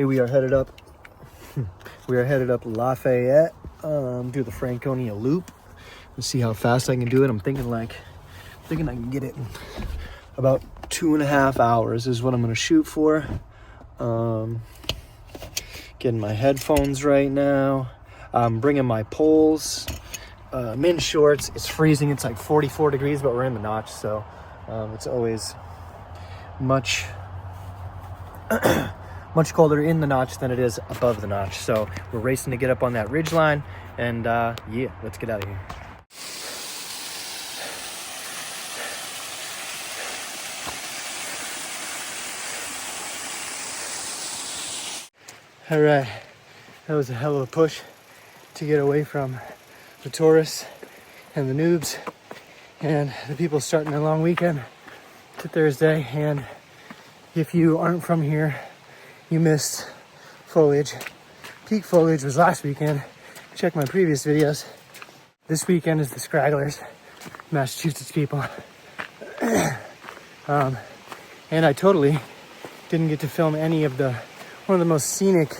we are headed up. We are headed up Lafayette, do the Franconia loop. Let's see how fast I can do it. I'm thinking I can get it in about 2.5 hours is what I'm gonna shoot for. Getting my headphones right now. I'm bringing my poles. I'm in shorts. It's freezing. It's like 44 degrees, but we're in the notch, so it's always much much colder in the notch than it is above the notch. So we're racing to get up on that ridge line, and yeah, let's get out of here. All right, that was a hell of a push to get away from the tourists and the noobs and the people starting their long weekend to Thursday. And if you aren't from here, you missed foliage. Peak foliage was last weekend. Check my previous videos. This weekend is the Scragglers, Massachusetts people. And I totally didn't get to film any of one of the most scenic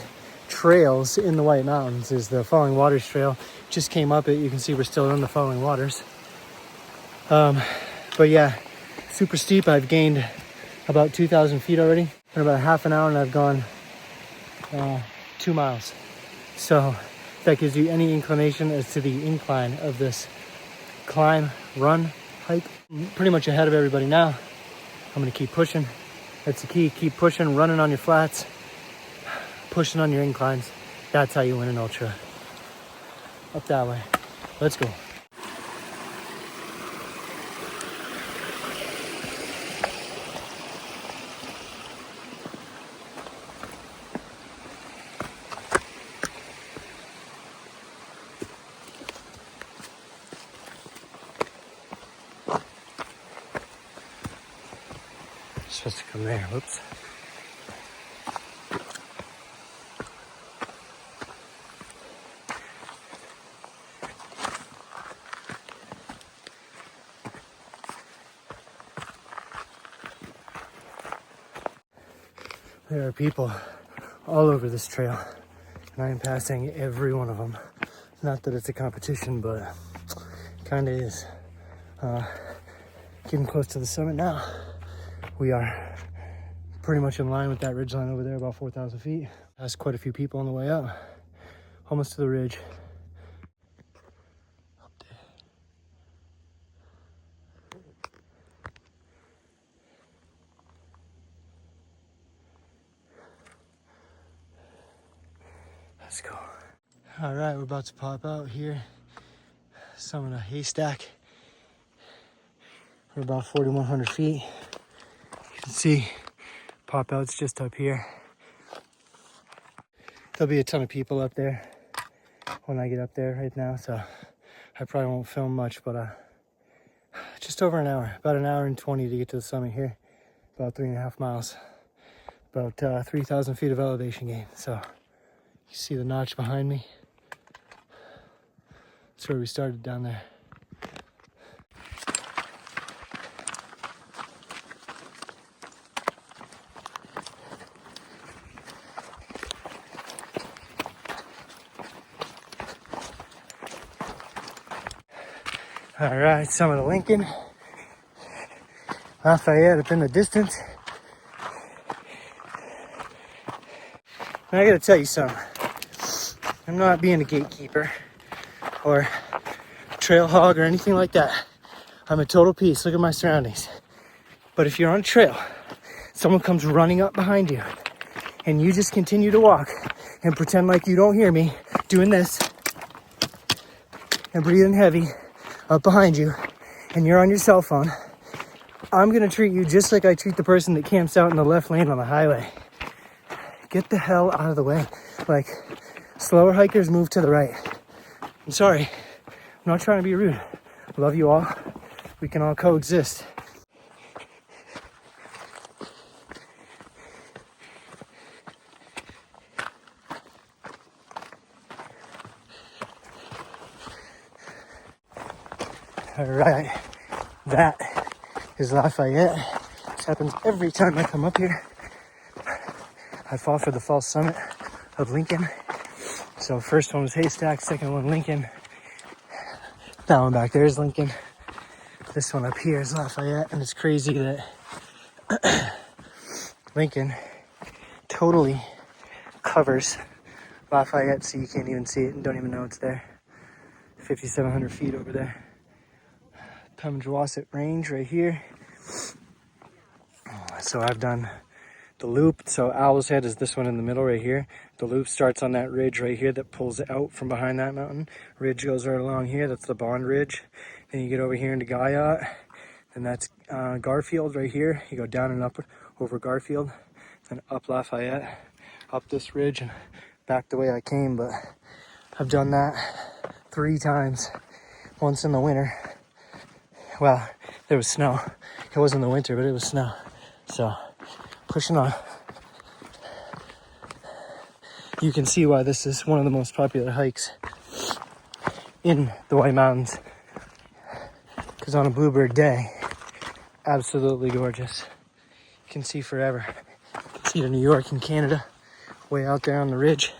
trails in the White Mountains is the Falling Waters Trail. Just came up it. You can see we're still in the Falling Waters. But yeah, super steep. I've gained about 2,000 feet already in about half an hour, and I've gone 2 miles. So if that gives you any inclination as to the incline of this climb, run, hike. I'm pretty much ahead of everybody now. I'm gonna keep pushing. That's the key. Keep pushing, running on your flats, pushing on your inclines. That's how you win an ultra. Up that way. Let's go. Supposed to come there. Whoops. There are people all over this trail, and I am passing every one of them. Not that it's a competition, but kind of is. Getting close to the summit now. We are pretty much in line with that ridgeline over there, about 4,000 feet. Passed quite a few people on the way up, almost to the ridge. Up there. Let's go. All right, we're about to pop out here. Summit a haystack. We're about 4,100 feet. You can see pop out's just up here. There'll be a ton of people up there when I get up there right now, so I probably won't film much, but just over an hour, about an hour and 20 to get to the summit here. About 3.5 miles, about 3,000 feet of elevation gain. So you see the notch behind me. That's where we started down there. All right, summit of Lincoln. Lafayette up in the distance. And I gotta tell you something. I'm not being a gatekeeper or trail hog or anything like that. I'm a total peace. Look at my surroundings. But if you're on a trail, someone comes running up behind you and you just continue to walk and pretend like you don't hear me doing this and breathing heavy up behind you, and you're on your cell phone, I'm gonna treat you just like I treat the person that camps out in the left lane on the highway. Get the hell out of the way. Like, slower hikers move to the right. I'm sorry, I'm not trying to be rude. I love you all. We can all coexist. All right, that is Lafayette. This happens every time I come up here. I fought for the false summit of Lincoln. So first one was Haystack, second one Lincoln. That one back there is Lincoln. This one up here is Lafayette, and it's crazy that Lincoln totally covers Lafayette, so you can't even see it and don't even know it's there. 5,700 feet over there. Pemigewasset Range right here. So I've done the loop. So Owl's Head is this one in the middle right here. The loop starts on that ridge right here that pulls out from behind that mountain. Ridge goes right along here. That's the Bond Ridge. Then you get over here into Guyot. Then that's Garfield right here. You go down and up over Garfield. Then up Lafayette. Up this ridge and back the way I came. But I've done that 3 times. Once in the winter. Well, there was snow. It wasn't the winter, but it was snow. So, pushing on. You can see why this is one of the most popular hikes in the White Mountains. Because on a bluebird day, absolutely gorgeous. You can see forever. You can see to New York and Canada, way out there on the ridge.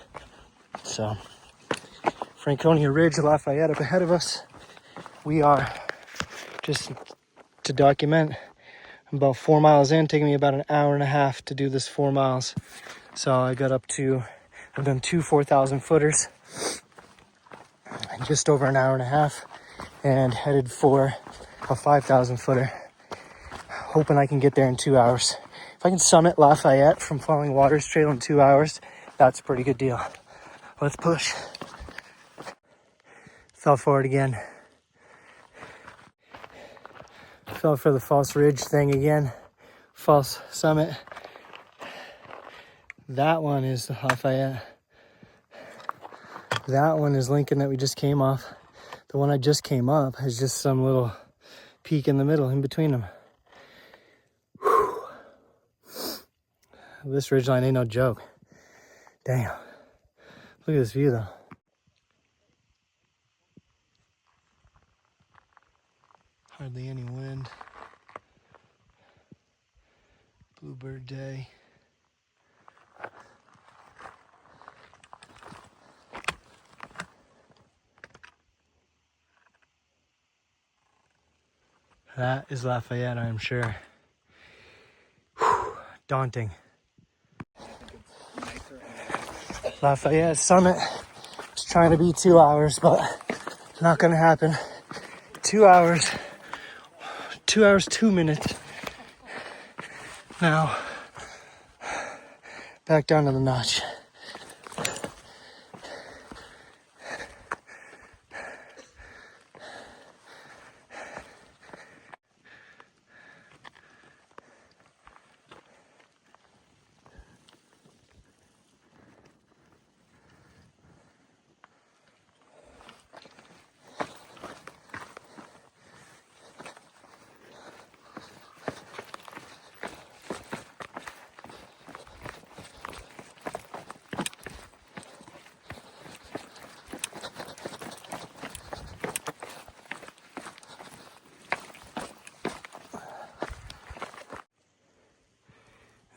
So, Franconia Ridge, Lafayette up ahead of us. We are, just to document, I'm about 4 miles in, taking me about an hour and a half to do this 4 miles. So I got up to, I've done 2 4,000 footers in just over an hour and a half, and headed for a 5,000 footer. Hoping I can get there in 2 hours. If I can summit Lafayette from Falling Waters Trail in 2 hours, that's a pretty good deal. Let's push. Fell forward again. Fell for the false ridge thing again. False summit. That one is Lafayette. That one is Lincoln that we just came off. The one I just came up has just some little peak in the middle in between them. Whew. This ridgeline ain't no joke. Damn. Look at this view though. Hardly any wind. Bluebird day. That is Lafayette, I'm sure. Whew, daunting. Lafayette summit. Just trying to be 2 hours, but not gonna happen. 2 hours. 2 hours, 2 minutes. Now, back down to the notch.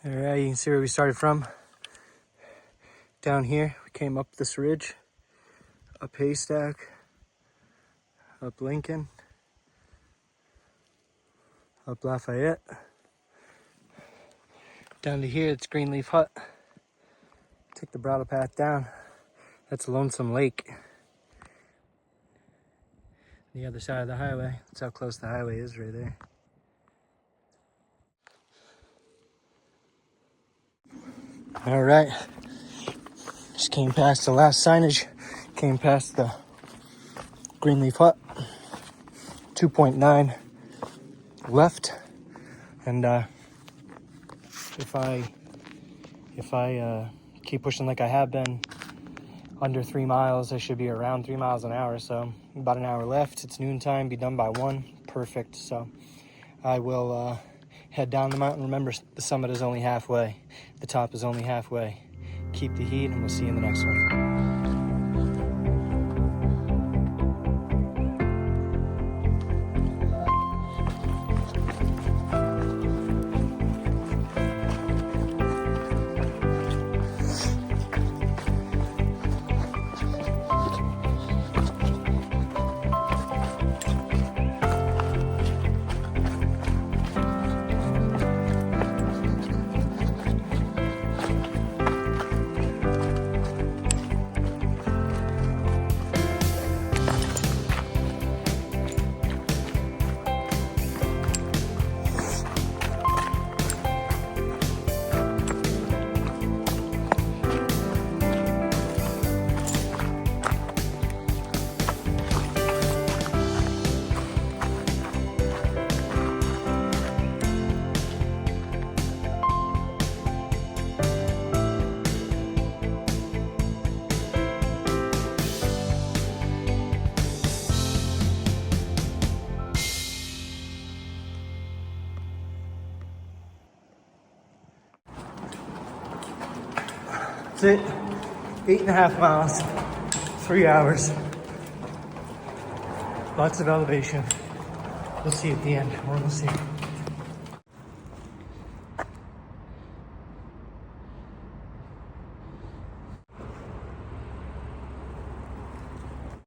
Alright, you can see where we started from. Down here, we came up this ridge, up Haystack, up Lincoln, up Lafayette. Down to here, it's Greenleaf Hut. Take the bridle path down. That's Lonesome Lake. The other side of the highway. That's how close the highway is right there. All right, just came past the last signage, came past the Greenleaf Hut, 2.9 left, and if I keep pushing like I have been, under 3 miles, I should be around 3 miles an hour, so about an hour left. It's noontime, be done by 1, perfect. So I will head down the mountain. Remember, the summit is only halfway. The top is only halfway. Keep the heat, and we'll see you in the next one. That's it. 8.5 miles, 3 hours. Lots of elevation. We'll see at the end. We'll see.